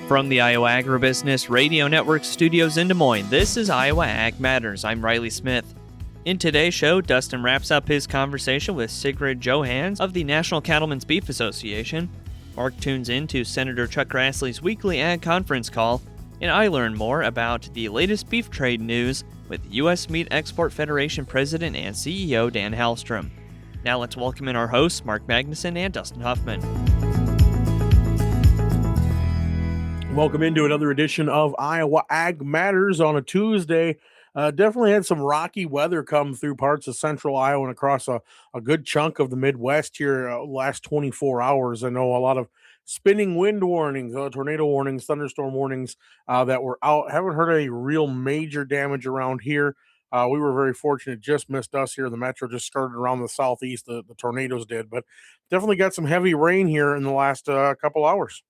From the Iowa Agribusiness Radio Network studios in Des Moines, this is Iowa Ag Matters. I'm Riley Smith. In today's show, Dustin wraps up his conversation with Sigrid Johannes of the National Cattlemen's Beef Association. Mark tunes into Senator Chuck Grassley's weekly ag conference call, and I learn more about the latest beef trade news with U.S. Meat Export Federation President and CEO Dan Halstrom. Now let's welcome in our hosts, Mark Magnuson and Dustin Huffman. Welcome into another edition of Iowa Ag Matters on a Tuesday. Definitely had some rocky weather come through parts of central Iowa and across a good chunk of the Midwest here last 24 hours. I know a lot of spinning wind warnings, tornado warnings, thunderstorm warnings that were out. Haven't heard any real major damage around here. We were very fortunate, just missed us here. The metro just started around the southeast, the tornadoes did, but definitely got some heavy rain here in the last couple hours.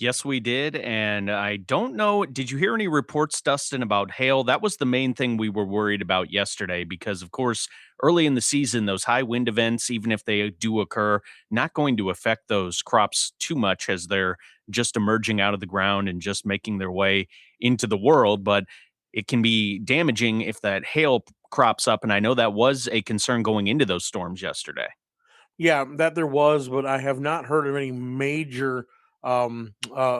Yes, we did. And I don't know, did you hear any reports, Dustin, about hail? That was the main thing we were worried about yesterday because, of course, early in the season, those high wind events, even if they do occur, not going to affect those crops too much as they're just emerging out of the ground and just making their way into the world. But it can be damaging if that hail crops up. And I know that was a concern going into those storms yesterday. Yeah, that there was, but I have not heard of any major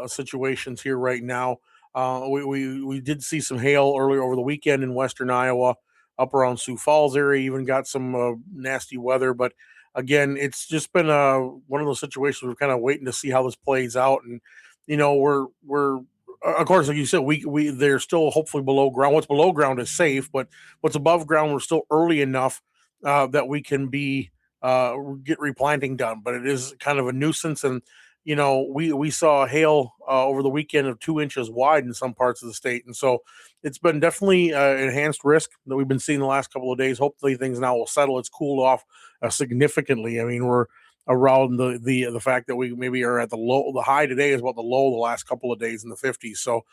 situations here right now. We did see some hail earlier over the weekend in western Iowa, up around Sioux Falls area. Even got some nasty weather, but again, it's just been one of those situations we're kind of waiting to see how this plays out. And you know, we're of course, like you said, we they're still hopefully below ground. What's below ground is safe, but what's above ground, we're still early enough that we can be get replanting done. But it is kind of a nuisance. And you know, we saw hail over the weekend of 2 inches wide in some parts of the state. And so it's been definitely enhanced risk that we've been seeing the last couple of days. Hopefully things now will settle. It's cooled off significantly. I mean, we're around the fact that we maybe are at the low. The high today is about the low the last couple of days in the 50s. So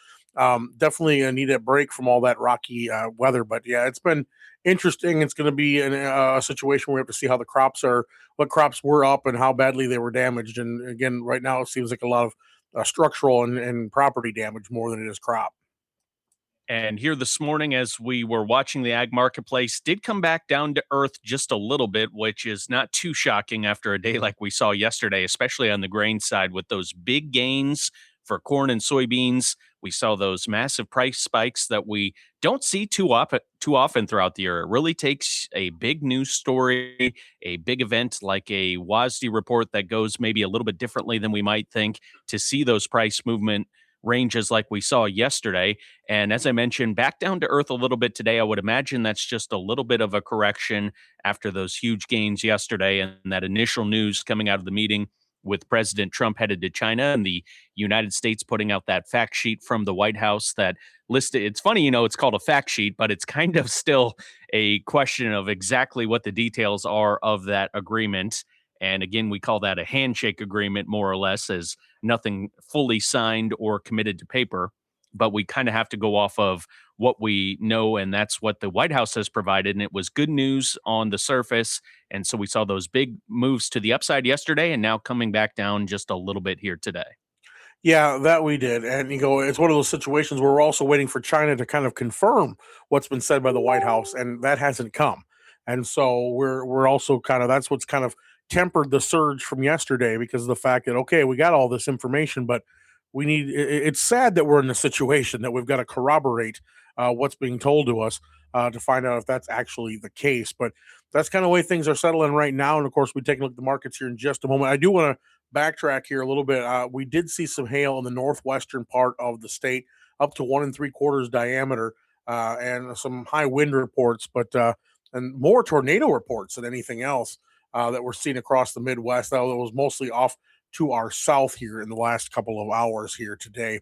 definitely need a break from all that rocky weather. But yeah, it's been interesting. It's going to be a situation where we have to see how the crops are, what crops were up and how badly they were damaged. And again, right now it seems like a lot of structural and property damage more than it is crop. And here this morning, as we were watching the ag marketplace, did come back down to earth just a little bit, which is not too shocking after a day like we saw yesterday, especially on the grain side with those big gains for corn and soybeans. We saw those massive price spikes that we don't see too often throughout the year. It really takes a big news story, a big event like a WASDE report that goes maybe a little bit differently than we might think to see those price movement ranges like we saw yesterday. And as I mentioned, back down to earth a little bit today. I would imagine that's just a little bit of a correction after those huge gains yesterday and that initial news coming out of the meeting with President Trump headed to China and the United States putting out that fact sheet from the White House that listed. It's funny, you know, it's called a fact sheet, but it's kind of still a question of exactly what the details are of that agreement. And again, we call that a handshake agreement, more or less, as nothing fully signed or committed to paper. But we kind of have to go off of what we know, and that's what the White House has provided. And it was good news on the surface. And so we saw those big moves to the upside yesterday and now coming back down just a little bit here today. Yeah, that we did. And you go, it's one of those situations where we're also waiting for China to kind of confirm what's been said by the White House, and that hasn't come. And so we're also kind of, that's what's kind of tempered the surge from yesterday because of the fact that, okay, we got all this information, but we need, it's sad that we're in a situation that we've got to corroborate what's being told to us to find out if that's actually the case. But that's kind of the way things are settling right now. And of course, we take a look at the markets here in just a moment. I do want to backtrack here a little bit. We did see some hail in the northwestern part of the state, up to 1 3/4 diameter, and some high wind reports, but and more tornado reports than anything else that we're seeing across the Midwest. That was mostly off to our south here in the last couple of hours here today.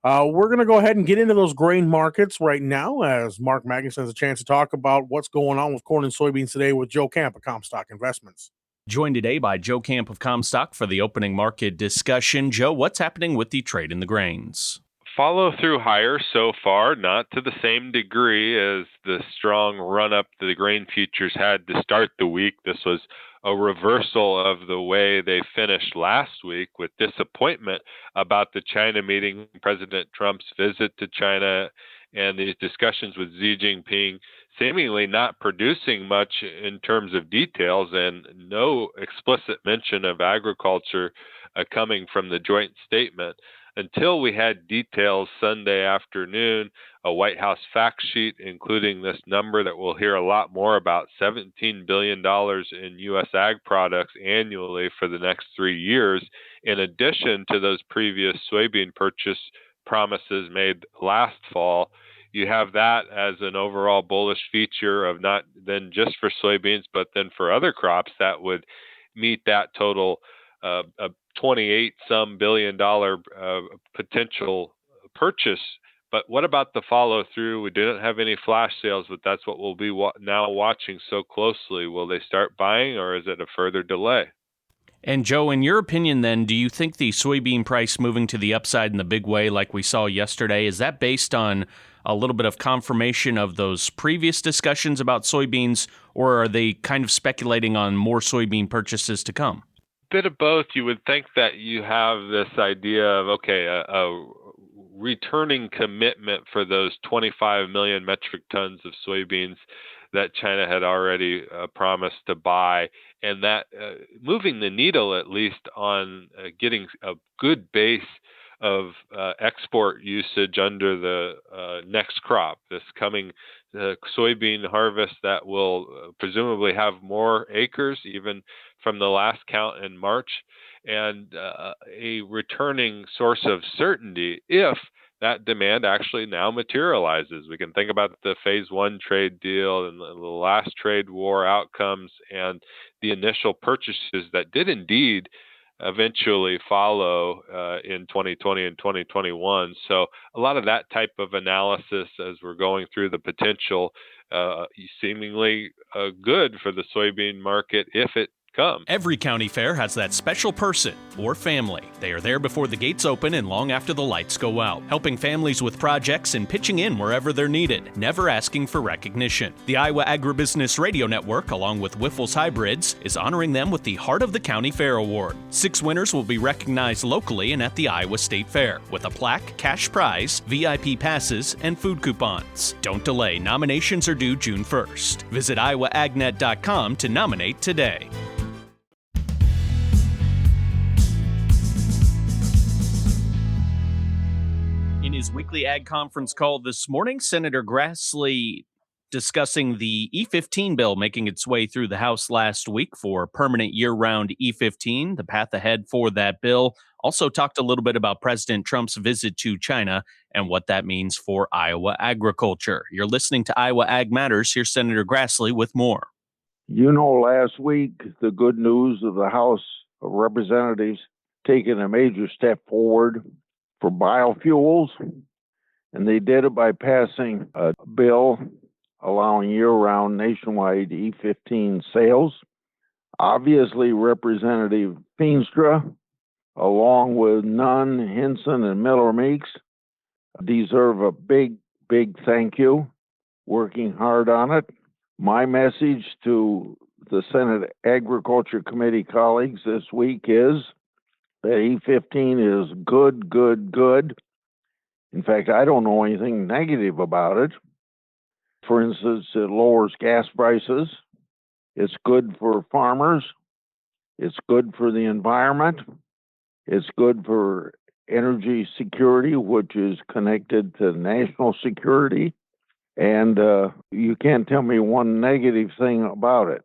We're going to go ahead and get into those grain markets right now as Mark Magnuson has a chance to talk about what's going on with corn and soybeans today with Joe Camp of Comstock Investments. Joined today by Joe Camp of Comstock for the opening market discussion. Joe, what's happening with the trade in the grains? Follow through higher so far, not to the same degree as the strong run-up the grain futures had to start the week. This was a reversal of the way they finished last week, with disappointment about the China meeting, President Trump's visit to China, and these discussions with Xi Jinping seemingly not producing much in terms of details, and no explicit mention of agriculture coming from the joint statement. Until we had details Sunday afternoon, a White House fact sheet including this number that we'll hear a lot more about, $17 billion in U.S. ag products annually for the next 3 years, in addition to those previous soybean purchase promises made last fall. You have that as an overall bullish feature of not then just for soybeans, but then for other crops that would meet that total a 28 some billion dollar potential purchase. But what about the follow through? We didn't have any flash sales, but that's what we'll be now watching so closely. Will they start buying, or is it a further delay? And Joe, in your opinion then, do you think the soybean price moving to the upside in the big way like we saw yesterday, is that based on a little bit of confirmation of those previous discussions about soybeans, or are they kind of speculating on more soybean purchases to come? Bit of both. You would think that you have this idea of, okay, a returning commitment for those 25 million metric tons of soybeans that China had already promised to buy, and that moving the needle at least on getting a good base of export usage under the next crop, this coming soybean harvest that will presumably have more acres even from the last count in March, and a returning source of certainty if that demand actually now materializes. We can think about the phase one trade deal and the last trade war outcomes and the initial purchases that did indeed eventually follow in 2020 and 2021. So a lot of that type of analysis as we're going through the potential seemingly good for the soybean market if it comes. Every county fair has that special person or family. They are there before the gates open and long after the lights go out, helping families with projects and pitching in wherever they're needed, never asking for recognition. The Iowa Agribusiness Radio Network, along with Wiffles Hybrids, is honoring them with the Heart of the County Fair Award. 6 winners will be recognized locally and at the Iowa State Fair, with a plaque, cash prize, VIP passes, and food coupons. Don't delay. Nominations are due June 1st. Visit iowaagnet.com to nominate today. In his weekly ag conference call this morning, Senator Grassley discussing the E15 bill making its way through the House last week for permanent year-round E15, the path ahead for that bill. Also talked a little bit about President Trump's visit to China and what that means for Iowa agriculture. You're listening to Iowa Ag Matters. Here's Senator Grassley with more. You know, last week, the good news of the House of Representatives taking a major step forward for biofuels, and they did it by passing a bill allowing year-round nationwide E15 sales. Obviously, Representative Feenstra, along with Nunn, Hinson, and Miller Meeks, deserve a big thank you, working hard on it. My message to the Senate Agriculture Committee colleagues this week is that E15 is good. In fact, I don't know anything negative about it. For instance, it lowers gas prices. It's good for farmers. It's good for the environment. It's good for energy security, which is connected to national security. And you can't tell me one negative thing about it.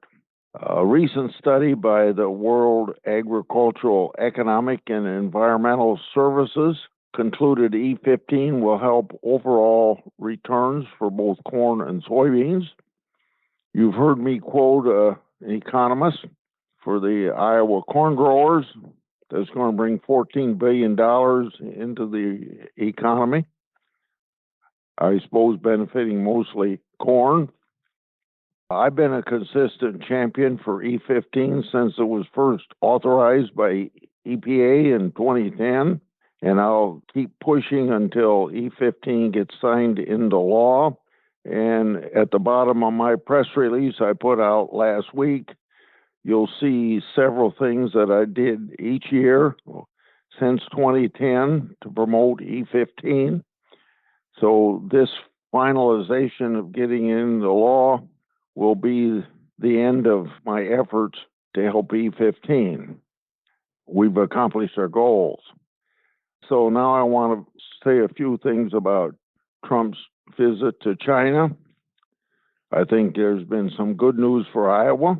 A recent study by the World Agricultural Economic and Environmental Services concluded E15 will help overall returns for both corn and soybeans. You've heard me quote an economist for the Iowa corn growers that's going to bring $14 billion into the economy. I suppose benefiting mostly corn. I've been a consistent champion for E15 since it was first authorized by EPA in 2010, and I'll keep pushing until E15 gets signed into law. And at the bottom of my press release I put out last week, you'll see several things that I did each year since 2010 to promote E15. So this finalization of getting into law will be the end of my efforts to help E15. We've accomplished our goals. So now I want to say a few things about Trump's visit to China. I think there's been some good news for Iowa.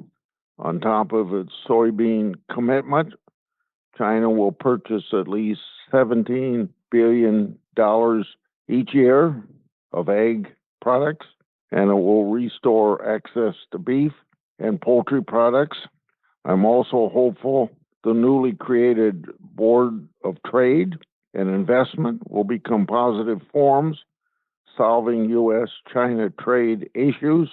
On top of its soybean commitment, China will purchase at least $17 billion each year of ag products, and it will restore access to beef and poultry products. I'm also hopeful the newly created Board of Trade and Investment will become positive forms, solving U.S.-China trade issues,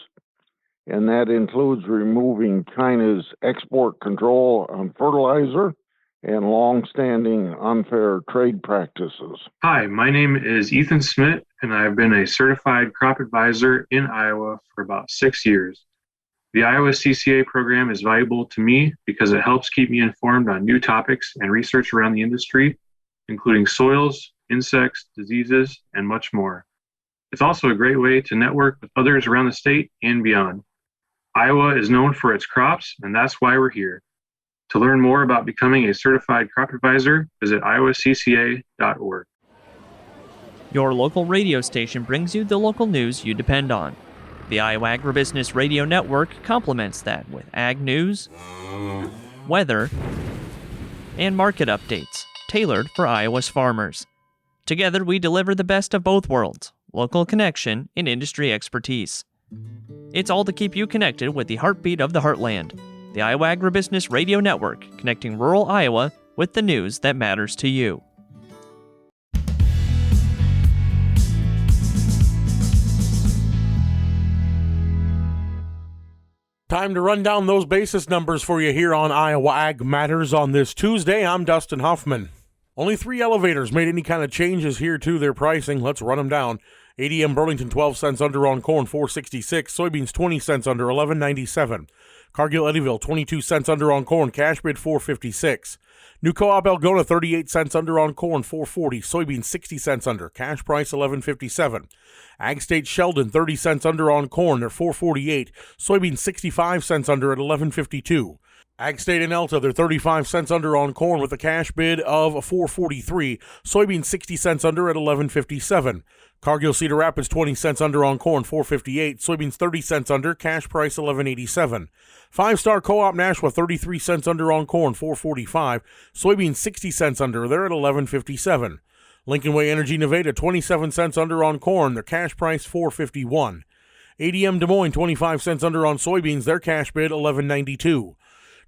and that includes removing China's export control on fertilizer and long-standing unfair trade practices. Hi, my name is Ethan Smith, and I've been a certified crop advisor in Iowa for about 6 years. The Iowa CCA program is valuable to me because it helps keep me informed on new topics and research around the industry, including soils, insects, diseases, and much more. It's also a great way to network with others around the state and beyond. Iowa is known for its crops, and that's why we're here. To learn more about becoming a certified crop advisor, visit iowacca.org. Your local radio station brings you the local news you depend on. The Iowa Agribusiness Radio Network complements that with ag news, weather, and market updates tailored for Iowa's farmers. Together, we deliver the best of both worlds, local connection and industry expertise. It's all to keep you connected with the heartbeat of the heartland. The Iowa Agribusiness Radio Network, connecting rural Iowa with the news that matters to you. Time to run down those basis numbers for you here on Iowa Ag Matters on this Tuesday. I'm Dustin Huffman. Only 3 elevators made any kind of changes here to their pricing. Let's run them down. ADM Burlington 12 cents under on corn, $4.66. Soybeans 20 cents under, $11.97. Cargill Eddyville 22 cents under on corn, cash bid $4.56. New Co-op Algona 38 cents under on corn, $4.40. Soybeans 60 cents under, cash price $11.57. Ag State Sheldon 30 cents under on corn, they're $4.48. Soybeans 65 cents under at $11.52. Ag State and Elta, they're 35 cents under on corn with a cash bid of $4.43. Soybeans 60 cents under at $11.57. Cargill Cedar Rapids 20 cents under on corn, $4.58. Soybeans 30 cents under, cash price $11.87. 5-Star Co-op Nashua 33 cents under on corn, $4.45. Soybeans 60 cents under, they're at $11.57. Lincoln Way Energy Nevada 27 cents under on corn, their cash price $4.51. ADM Des Moines 25 cents under on soybeans, their cash bid $11.92.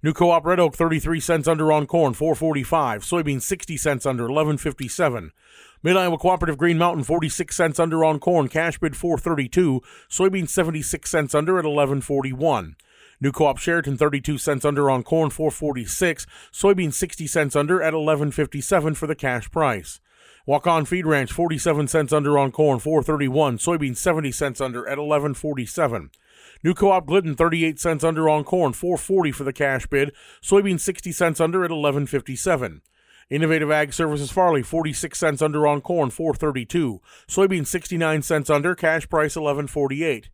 New Co-op Red Oak 33 cents under on corn, $4.45. Soybeans 60 cents under, $11.57. Mid-Iowa Cooperative Green Mountain 46 cents under on corn, cash bid $4.32. Soybeans 76 cents under at $11.41. New Co-op Sheraton 32 cents under on corn, $4.46. Soybeans 60 cents under at $11.57 for the cash price. Walk-On Feed Ranch 47 cents under on corn, $4.31. Soybeans 70 cents under at $11.47. New Co-op Glidden 38 cents under on corn, $4.40 for the cash bid. Soybeans 60 cents under at $11.57. Innovative Ag Services Farley 46 cents under on corn, $4.32. Soybeans 69 cents under, cash price $11.48.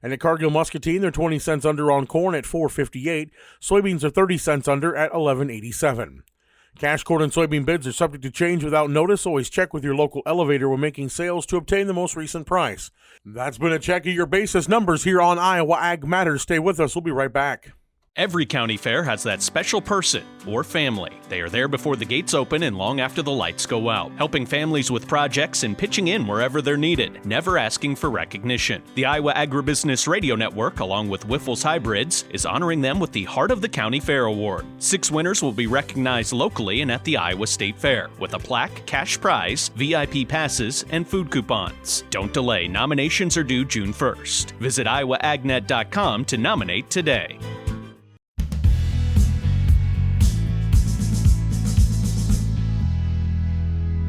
And at Cargill Muscatine, they're 20 cents under on corn at $4.58. Soybeans are 30 cents under at $11.87. Cash corn and soybean bids are subject to change without notice. Always check with your local elevator when making sales to obtain the most recent price. That's been a check of your basis numbers here on Iowa Ag Matters. Stay with us. We'll be right back. Every county fair has that special person or family. They are there before the gates open and long after the lights go out, helping families with projects and pitching in wherever they're needed, never asking for recognition. The Iowa Agribusiness Radio Network, along with Wiffles Hybrids, is honoring them with the Heart of the County Fair Award. 6 winners will be recognized locally and at the Iowa State Fair, with a plaque, cash prize, VIP passes, and food coupons. Don't delay. Nominations are due June 1st. Visit iowaagnet.com to nominate today.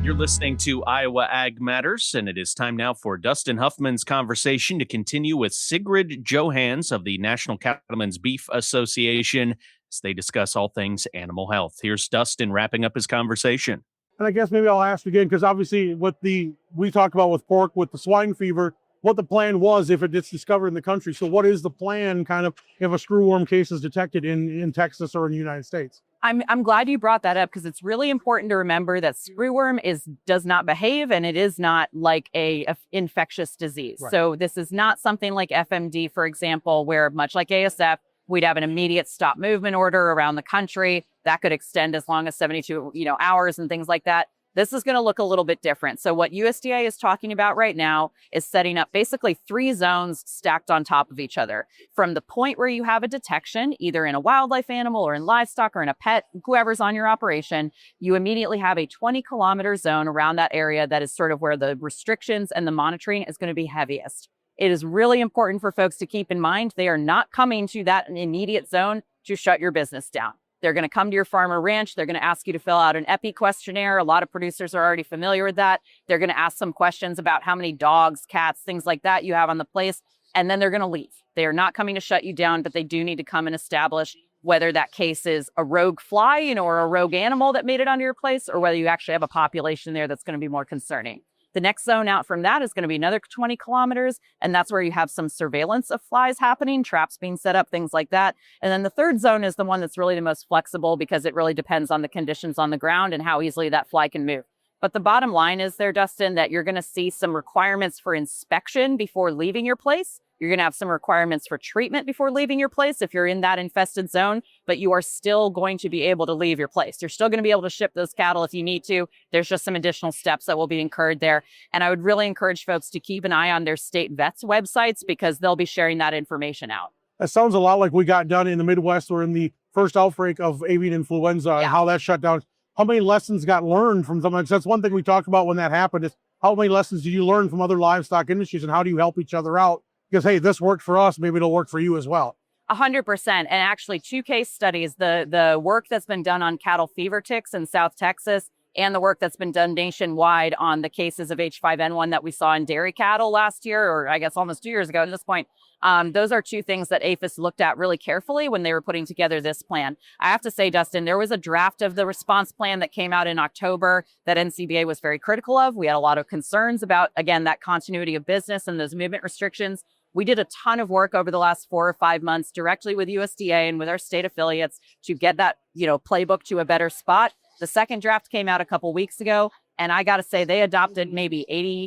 You're listening to Iowa Ag Matters, and it is time now for Dustin Huffman's conversation to continue with Sigrid Johannes of the National Cattlemen's Beef Association as they discuss all things animal health. Here's Dustin wrapping up his conversation. And I guess maybe I'll ask again, because obviously we talked about with pork, with the swine fever, what the plan was if it gets discovered in the country. So what is the plan kind of if a screwworm case is detected in Texas or in the United States? I'm glad you brought that up, because it's really important to remember that screwworm does not behave, and it is not like a infectious disease. Right. So this is not something like FMD, for example, where much like ASF, we'd have an immediate stop movement order around the country that could extend as long as 72 hours and things like that. This is going to look a little bit different. So what USDA is talking about right now is setting up basically 3 zones stacked on top of each other. From the point where you have a detection, either in a wildlife animal or in livestock or in a pet, whoever's on your operation, you immediately have a 20-kilometer zone around that area that is sort of where the restrictions and the monitoring is going to be heaviest. It is really important for folks to keep in mind they are not coming to that immediate zone to shut your business down. They're going to come to your farm or ranch. They're going to ask you to fill out an EPI questionnaire. A lot of producers are already familiar with that. They're going to ask some questions about how many dogs, cats, things like that you have on the place, and then they're going to leave. They are not coming to shut you down, but they do need to come and establish whether that case is a rogue fly, or a rogue animal that made it onto your place, or whether you actually have a population there that's going to be more concerning. The next zone out from that is going to be another 20 kilometers, and that's where you have some surveillance of flies happening, traps being set up, things like that. And then the third zone is the one that's really the most flexible, because it really depends on the conditions on the ground and how easily that fly can move. But the bottom line is there, Dustin, that you're going to see some requirements for inspection before leaving your place. You're going to have some requirements for treatment before leaving your place if you're in that infested zone, but you are still going to be able to leave your place. You're still going to be able to ship those cattle if you need to. There's just some additional steps that will be incurred there. And I would really encourage folks to keep an eye on their state vets websites, because they'll be sharing that information out. That sounds a lot like we got done in the Midwest or in the first outbreak of avian influenza and how that shut down. How many lessons got learned from something? That's one thing we talked about when that happened, is how many lessons did you learn from other livestock industries, and how do you help each other out? Because, hey, this worked for us, maybe it'll work for you as well. 100%. And actually 2 case studies, the work that's been done on cattle fever ticks in South Texas, and the work that's been done nationwide on the cases of H5N1 that we saw in dairy cattle last year, or I guess almost 2 years ago at this point. Those are 2 things that APHIS looked at really carefully when they were putting together this plan. I have to say, Dustin, there was a draft of the response plan that came out in October that NCBA was very critical of. We had a lot of concerns about, again, that continuity of business and those movement restrictions. We did a ton of work over the last 4 or 5 months directly with USDA and with our state affiliates to get that, playbook to a better spot. The second draft came out a couple weeks ago, and I got to say they adopted maybe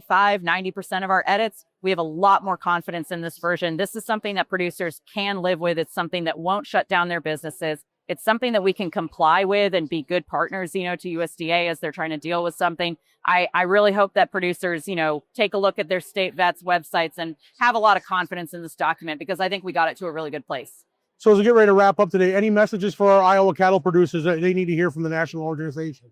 85-90% of our edits. We have a lot more confidence in this version. This is something that producers can live with. It's something that won't shut down their businesses. It's something that we can comply with and be good partners, to USDA as they're trying to deal with something. I really hope that producers, take a look at their state vets websites and have a lot of confidence in this document, because I think we got it to a really good place. So as we get ready to wrap up today, any messages for our Iowa cattle producers that they need to hear from the national organization?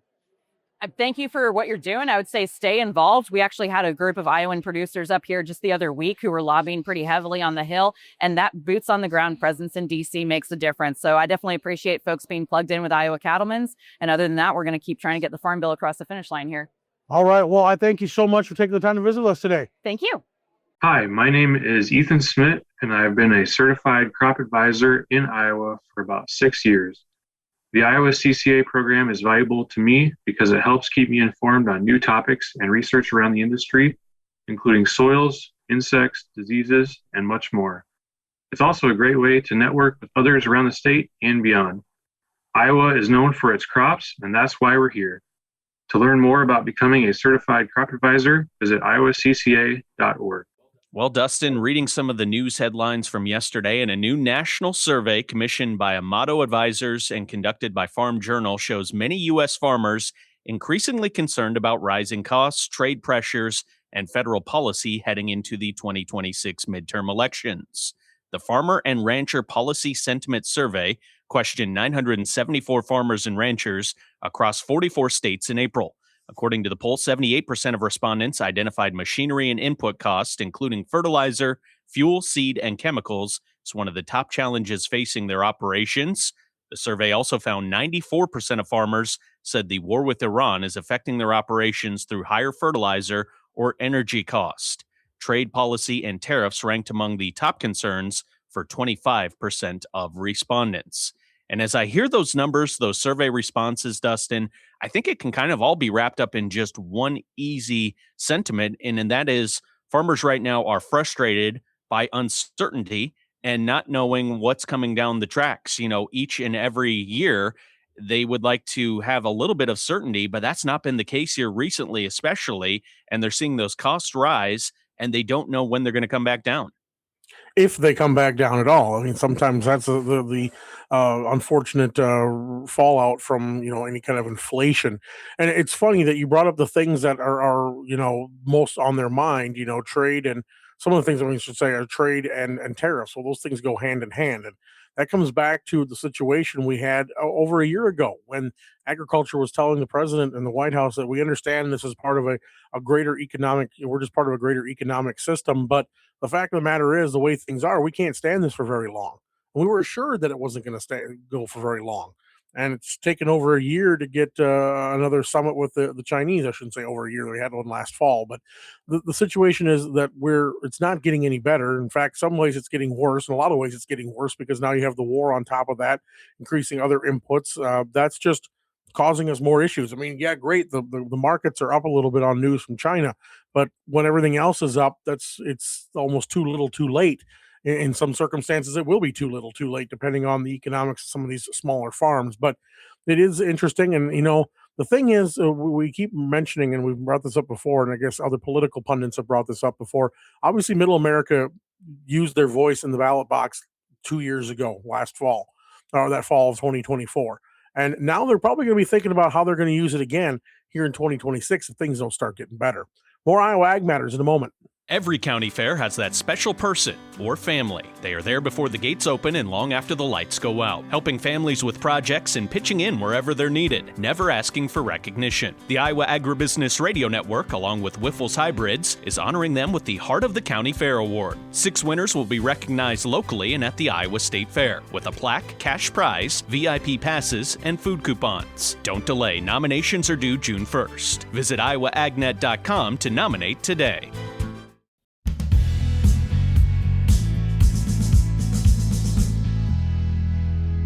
Thank you for what you're doing. I would say stay involved. We actually had a group of Iowan producers up here just the other week who were lobbying pretty heavily on the Hill, and that boots on the ground presence in DC makes a difference. So I definitely appreciate folks being plugged in with Iowa Cattlemen's. And other than that, we're going to keep trying to get the Farm Bill across the finish line here. All right. Well, I thank you so much for taking the time to visit us today. Thank you. Hi, my name is Ethan Smith, and I've been a certified crop advisor in Iowa for about 6 years. The Iowa CCA program is valuable to me because it helps keep me informed on new topics and research around the industry, including soils, insects, diseases, and much more. It's also a great way to network with others around the state and beyond. Iowa is known for its crops, and that's why we're here. To learn more about becoming a certified crop advisor, visit iowacca.org. Well, Dustin, reading some of the news headlines from yesterday, and a new national survey commissioned by Amato Advisors and conducted by Farm Journal shows many U.S. farmers increasingly concerned about rising costs, trade pressures, and federal policy heading into the 2026 midterm elections. The Farmer and Rancher Policy Sentiment Survey questioned 974 farmers and ranchers across 44 states in April. According to the poll, 78% of respondents identified machinery and input costs, including fertilizer, fuel, seed, and chemicals, as one of the top challenges facing their operations. The survey also found 94% of farmers said the war with Iran is affecting their operations through higher fertilizer or energy cost. Trade policy and tariffs ranked among the top concerns for 25% of respondents. And as I hear those numbers, those survey responses, Dustin, I think it can kind of all be wrapped up in just one easy sentiment, and that is farmers right now are frustrated by uncertainty and not knowing what's coming down the tracks. Each and every year, they would like to have a little bit of certainty, but that's not been the case here recently, especially, and they're seeing those costs rise, and they don't know when they're going to come back down. If they come back down at all. I mean, sometimes that's the unfortunate fallout from any kind of inflation. And it's funny that you brought up the things that are most on their mind. Trade, and some of the things that we should say are trade and tariffs. Well, those things go hand in hand, and that comes back to the situation we had over a year ago when agriculture was telling the president and the White House that we understand this is part of a greater economic. We're just part of a greater economic system, but the fact of the matter is, the way things are, we can't stand this for very long. We were assured that it wasn't going to go for very long, and it's taken over a year to get another summit with the Chinese. I shouldn't say over a year; we had one last fall. But the situation is that it's not getting any better. In fact, some ways it's getting worse. In a lot of ways, it's getting worse because now you have the war on top of that, increasing other inputs. That's just causing us more issues. I mean, yeah, great. The markets are up a little bit on news from China, but when everything else is up, it's almost too little too late. In some circumstances, it will be too little too late, depending on the economics of some of these smaller farms. But it is interesting. And, the thing is, we keep mentioning, and we've brought this up before, and I guess other political pundits have brought this up before. Obviously, Middle America used their voice in the ballot box 2 years ago, last fall, or that fall of 2024. And now they're probably going to be thinking about how they're going to use it again here in 2026 if things don't start getting better. More Iowa Ag Matters in a moment. Every county fair has that special person or family. They are there before the gates open and long after the lights go out, helping families with projects and pitching in wherever they're needed, never asking for recognition. The Iowa Agribusiness Radio Network, along with Wiffles Hybrids, is honoring them with the Heart of the County Fair Award. 6 winners will be recognized locally and at the Iowa State Fair, with a plaque, cash prize, VIP passes, and food coupons. Don't delay. Nominations are due June 1st. Visit iowaagnet.com to nominate today.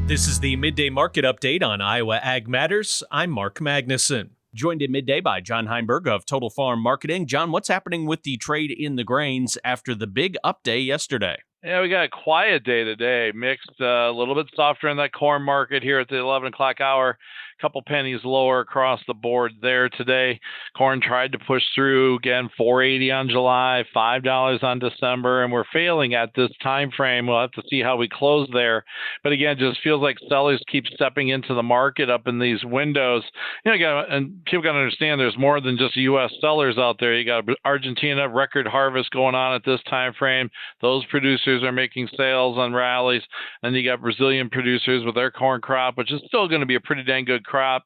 This is the Midday Market Update on Iowa Ag Matters. I'm Mark Magnuson. Joined at midday by John Heinberg of Total Farm Marketing. John, what's happening with the trade in the grains after the big up day yesterday? Yeah, we got a quiet day today. Mixed, a little bit softer in that corn market here at the 11 o'clock hour. Couple pennies lower across the board there today. Corn tried to push through again, $4.80 on July, $5 on December, and we're failing at this time frame. We'll have to see how we close there. But again, just feels like sellers keep stepping into the market up in these windows. And people got to understand there's more than just U.S. sellers out there. You got Argentina record harvest going on at this time frame. Those producers are making sales on rallies. And you got Brazilian producers with their corn crop, which is still going to be a pretty dang good crop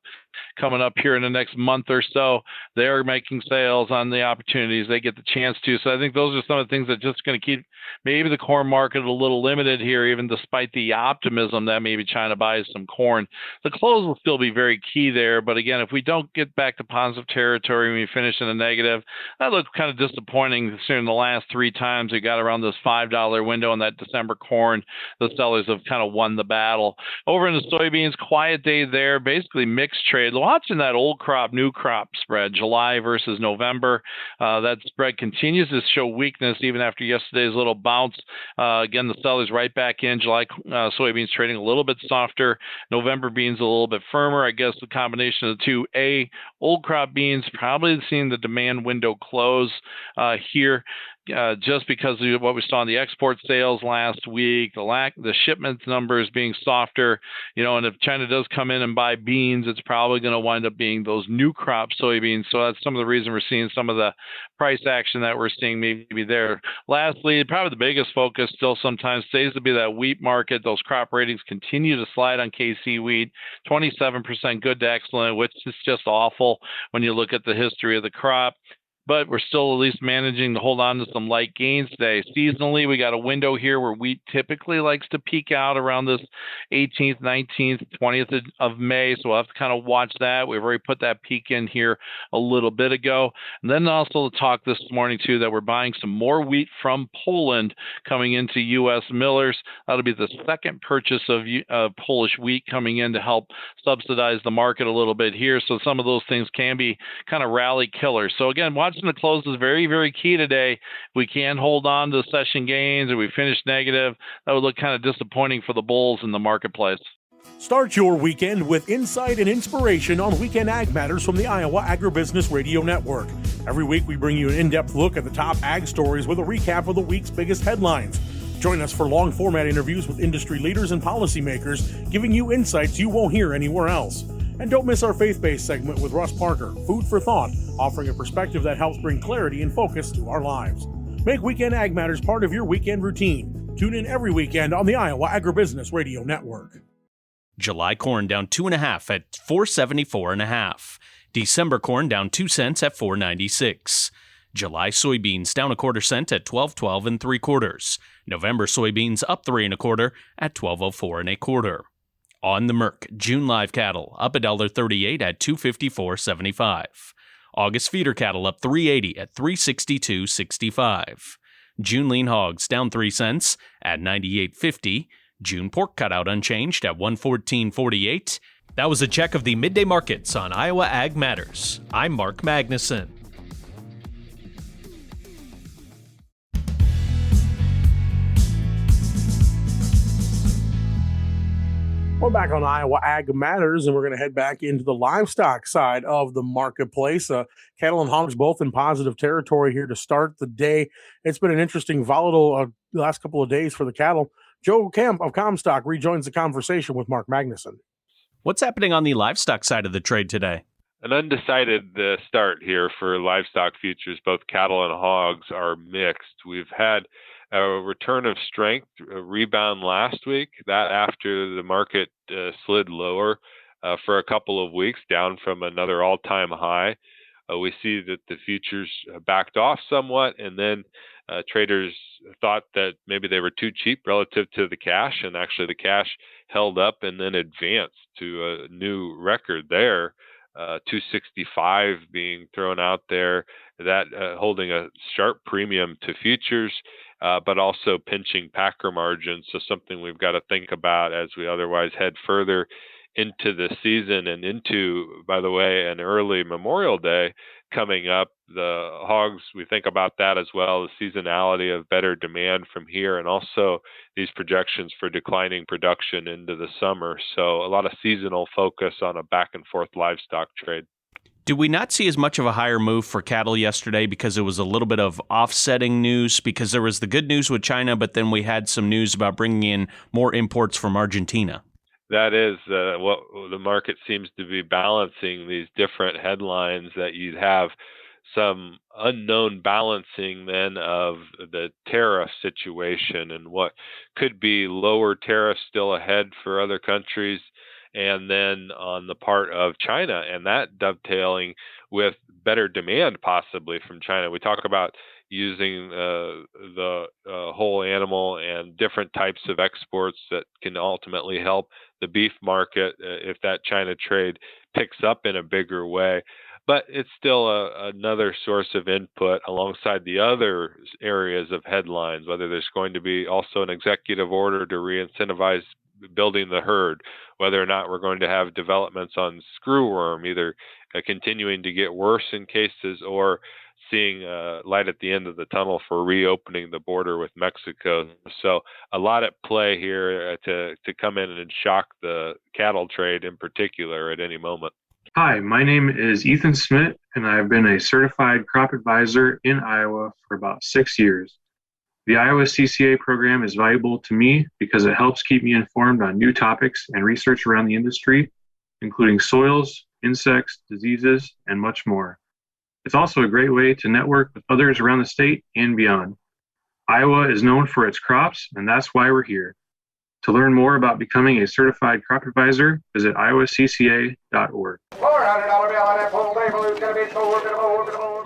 coming up here in the next month or so. They're making sales on the opportunities they get the chance to. So I think those are some of the things that just going to keep maybe the corn market a little limited here, even despite the optimism that maybe China buys some corn. The close will still be very key there. But again, if we don't get back to positive territory and we finish in a negative, that looks kind of disappointing considering the last 3 times we got around this $5 window in that December corn. The sellers have kind of won the battle. Over in the soybeans, quiet day there, basically mixed trade. Watching that old crop, new crop spread, July versus November. That spread continues to show weakness even after yesterday's little bounce. Again, the sellers right back in. July soybeans trading a little bit softer. November beans a little bit firmer. I guess the combination of the two. Old crop beans probably seeing the demand window close here. Just because of what we saw in the export sales last week, the shipments numbers being softer, and if China does come in and buy beans, it's probably going to wind up being those new crop soybeans. So that's some of the reason we're seeing some of the price action that we're seeing maybe there. Lastly, probably the biggest focus still sometimes stays to be that wheat market. Those crop ratings continue to slide on KC wheat, 27% good to excellent, which is just awful when you look at the history of the crop. but we're still at least managing to hold on to some light gains today. Seasonally, we got a window here where wheat typically likes to peak out around this 18th, 19th, 20th of May, so we'll have to kind of watch that. We've already put that peak in here a little bit ago. And then also talk this morning, too, that we're buying some more wheat from Poland coming into U.S. millers. That'll be the second purchase of Polish wheat coming in to help subsidize the market a little bit here. So some of those things can be kind of rally killers. So again, watching the close is very, very key today. We can hold on to session gains or we finish negative. That would look kind of disappointing for the bulls in the marketplace. Start your weekend with insight and inspiration on Weekend Ag Matters from the Iowa Agribusiness Radio Network. Every week we bring you an in-depth look at the top ag stories with a recap of the week's biggest headlines. Join us for long-format interviews with industry leaders and policymakers, giving you insights you won't hear anywhere else. And don't miss our faith-based segment with Russ Parker, Food for Thought, offering a perspective that helps bring clarity and focus to our lives. Make Weekend Ag Matters part of your weekend routine. Tune in every weekend on the Iowa Agribusiness Radio Network. July corn down 2.5 at $4.74.5. December corn down 2 cents at $4.96. July soybeans down 1/4 cent at $12.12 3/4. November soybeans up 3 1/4 at $12.04 1/4. On the Merc, June live cattle up $1.38 at $254.75. August feeder cattle up $3.80 at $362.65. June lean hogs down 3 cents at $98.50. June pork cutout unchanged at $114.48. That was a check of the midday markets on Iowa Ag Matters. I'm Mark Magnuson. We're back on Iowa Ag Matters, and we're going to head back into the livestock side of the marketplace. Cattle and hogs both in positive territory here to start the day. It's been an interesting, volatile last couple of days for the cattle. Joe Kemp of Comstock rejoins the conversation with Mark Magnuson. What's happening on the livestock side of the trade today? An undecided start here for livestock futures. Both cattle and hogs are mixed. We've had a return of strength, a rebound last week, that after the market slid lower for a couple of weeks, down from another all-time high. We see that the futures backed off somewhat, and then traders thought that maybe they were too cheap relative to the cash, and actually the cash held up and then advanced to a new record there. 265 being thrown out there, that holding a sharp premium to futures, but also pinching packer margins. So something we've got to think about as we otherwise head further into the season and into, by the way, an early Memorial Day coming up. The hogs, we think about that as well, the seasonality of better demand from here, and also these projections for declining production into the summer. So a lot of seasonal focus on a back and forth livestock trade. Did we not see as much of a higher move for cattle yesterday because it was a little bit of offsetting news? Because there was the good news with China, but then we had some news about bringing in more imports from Argentina. That is what the market seems to be balancing, these different headlines, that you'd have some unknown balancing then of the tariff situation and what could be lower tariffs still ahead for other countries. And then on the part of China, and that dovetailing with better demand possibly from China. We talk about using the whole animal and different types of exports that can ultimately help the beef market if that China trade picks up in a bigger way. But it's still another source of input alongside the other areas of headlines, whether there's going to be also an executive order to re-incentivize building the herd, whether or not we're going to have developments on screwworm, either continuing to get worse in cases or seeing light at the end of the tunnel for reopening the border with Mexico. So a lot at play here to come in and shock the cattle trade in particular at any moment. Hi, my name is Ethan Smith, and I've been a certified crop advisor in Iowa for about 6 years. The Iowa CCA program is valuable to me because it helps keep me informed on new topics and research around the industry, including soils, insects, diseases, and much more. It's also a great way to network with others around the state and beyond. Iowa is known for its crops, and that's why we're here. To learn more about becoming a certified crop advisor, visit iowacca.org.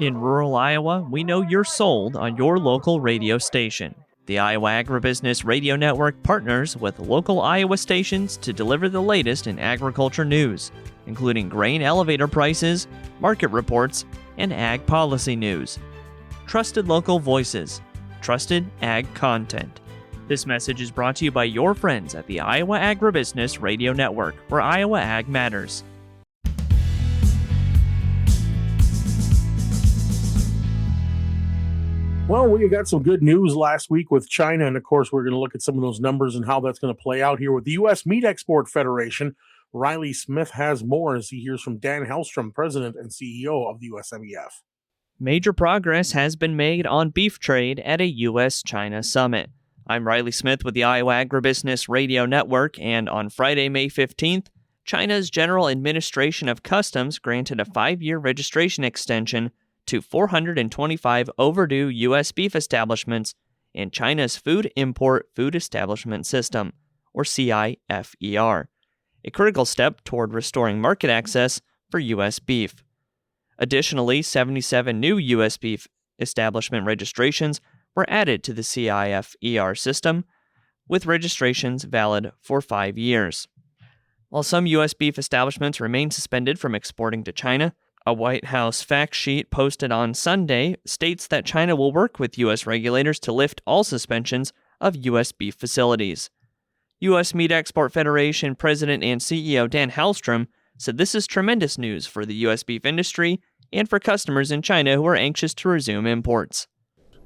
In rural Iowa, we know you're sold on your local radio station. The Iowa Agribusiness Radio Network partners with local Iowa stations to deliver the latest in agriculture news, including grain elevator prices, market reports, and ag policy news. Trusted local voices, trusted ag content. This message is brought to you by your friends at the Iowa Agribusiness Radio Network, where Iowa Ag matters. Well, we got some good news last week with China, and of course, we're going to look at some of those numbers and how that's going to play out here with the U.S. Meat Export Federation. Riley Smith has more as he hears from Dan Halstrom, President and CEO of the USMEF. Major progress has been made on beef trade at a U.S.-China summit. I'm Riley Smith with the Iowa Agribusiness Radio Network, and on Friday, May 15th, China's General Administration of Customs granted a 5-year registration extension to 425 overdue U.S. beef establishments in China's Food Import Food Establishment System, or CIFER, a critical step toward restoring market access for U.S. beef. Additionally, 77 new U.S. beef establishment registrations were added to the CIFER system, with registrations valid for 5 years. While some U.S. beef establishments remain suspended from exporting to China, a White House fact sheet posted on Sunday states that China will work with U.S. regulators to lift all suspensions of U.S. beef facilities. U.S. Meat Export Federation President and CEO Dan Halstrom said this is tremendous news for the U.S. beef industry and for customers in China who are anxious to resume imports.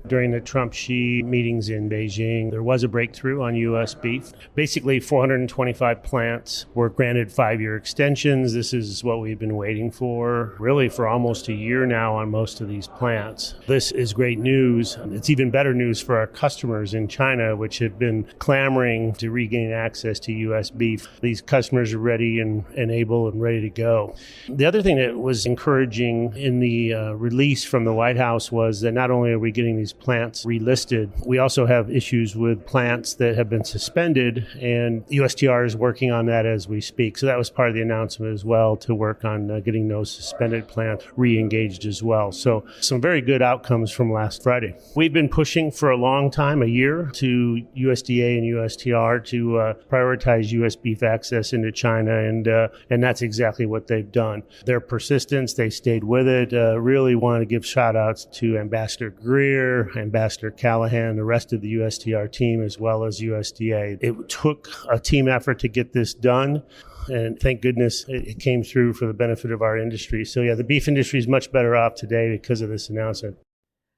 During the Trump-Xi meetings in Beijing, there was a breakthrough on U.S. beef. Basically, 425 plants were granted 5-year extensions. This is what we've been waiting for, really for almost a year now on most of these plants. This is great news. It's even better news for our customers in China, which have been clamoring to regain access to U.S. beef. These customers are ready and able and ready to go. The other thing that was encouraging in the release from the White House was that not only are we getting these plants relisted, we also have issues with plants that have been suspended, and USTR is working on that as we speak. So that was part of the announcement as well, to work on getting those suspended plants re-engaged as well. So some very good outcomes from last Friday. We've been pushing for a long time, a year, to USDA and USTR to prioritize U.S. beef access into China, and that's exactly what they've done. Their persistence, they stayed with it. Really want to give shout outs to Ambassador Greer, Ambassador Callahan, the rest of the USTR team, as well as USDA. It took a team effort to get this done, and thank goodness it came through for the benefit of our industry. So yeah, the beef industry is much better off today because of this announcement.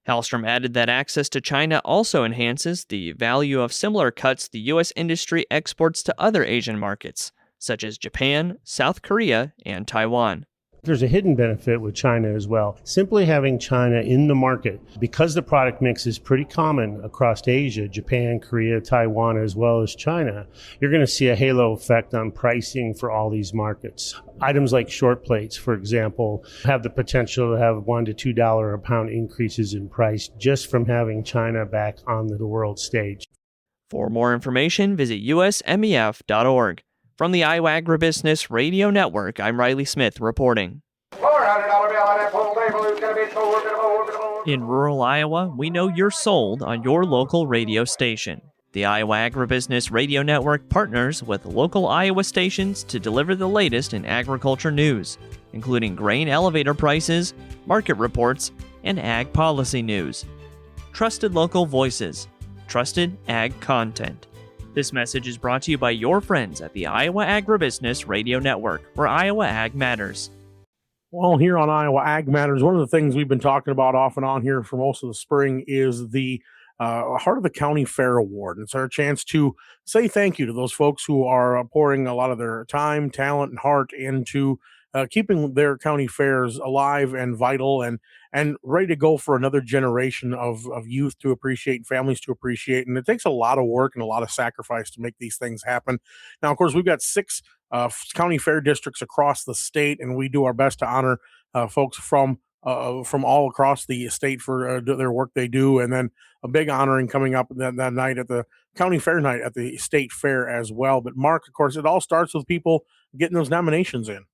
Halstrom added that access to China also enhances the value of similar cuts the U.S. industry exports to other Asian markets, such as Japan, South Korea, and Taiwan. There's a hidden benefit with China as well. Simply having China in the market, because the product mix is pretty common across Asia, Japan, Korea, Taiwan, as well as China, you're going to see a halo effect on pricing for all these markets. Items like short plates, for example, have the potential to have $1 to $2 a pound increases in price just from having China back on the world stage. For more information, visit usmef.org. From the Iowa Agribusiness Radio Network, I'm Riley Smith reporting. In rural Iowa, we know you're sold on your local radio station. The Iowa Agribusiness Radio Network partners with local Iowa stations to deliver the latest in agriculture news, including grain elevator prices, market reports, and ag policy news. Trusted local voices, trusted ag content. This message is brought to you by your friends at the Iowa Agribusiness Radio Network, where Iowa Ag matters. Well, here on Iowa Ag Matters, one of the things we've been talking about off and on here for most of the spring is the Heart of the County Fair Award. It's our chance to say thank you to those folks who are pouring a lot of their time, talent, and heart into keeping their county fairs alive and vital and ready to go for another generation of youth to appreciate, families to appreciate. And it takes a lot of work and a lot of sacrifice to make these things happen. Now, of course, we've got 6 county fair districts across the state, and we do our best to honor folks from all across the state for their work they do. And then a big honoring coming up that night at the county fair night at the state fair as well. But Mark, of course, it all starts with people getting those nominations in.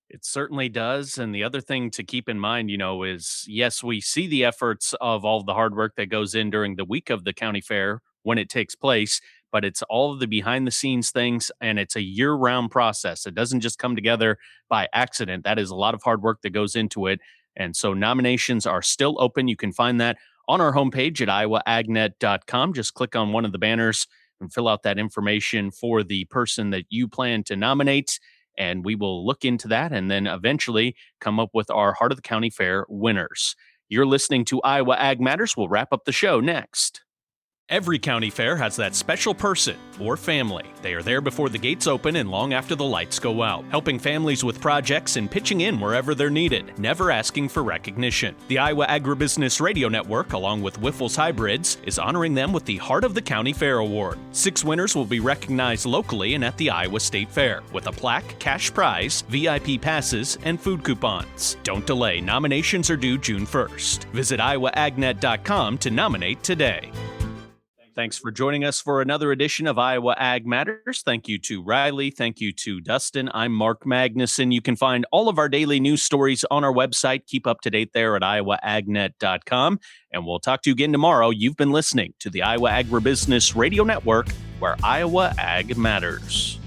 It certainly does. And the other thing to keep in mind, is yes, we see the efforts of all the hard work that goes in during the week of the county fair when it takes place, but it's all of the behind the scenes things, and it's a year round process. It doesn't just come together by accident. That is a lot of hard work that goes into it. And so nominations are still open. You can find that on our homepage at iowaagnet.com. Just click on one of the banners and fill out that information for the person that you plan to nominate. And we will look into that and then eventually come up with our Heart of the County Fair winners. You're listening to Iowa Ag Matters. We'll wrap up the show next. Every county fair has that special person or family. They are there before the gates open and long after the lights go out, helping families with projects and pitching in wherever they're needed, never asking for recognition. The Iowa Agribusiness Radio Network, along with Wiffles Hybrids, is honoring them with the Heart of the County Fair Award. 6 winners will be recognized locally and at the Iowa State Fair, with a plaque, cash prize, VIP passes, and food coupons. Don't delay. Nominations are due June 1st. Visit iowaagnet.com to nominate today. Thanks for joining us for another edition of Iowa Ag Matters. Thank you to Riley. Thank you to Dustin. I'm Mark Magnuson. You can find all of our daily news stories on our website. Keep up to date there at iowaagnet.com. And we'll talk to you again tomorrow. You've been listening to the Iowa Agribusiness Radio Network, where Iowa Ag Matters.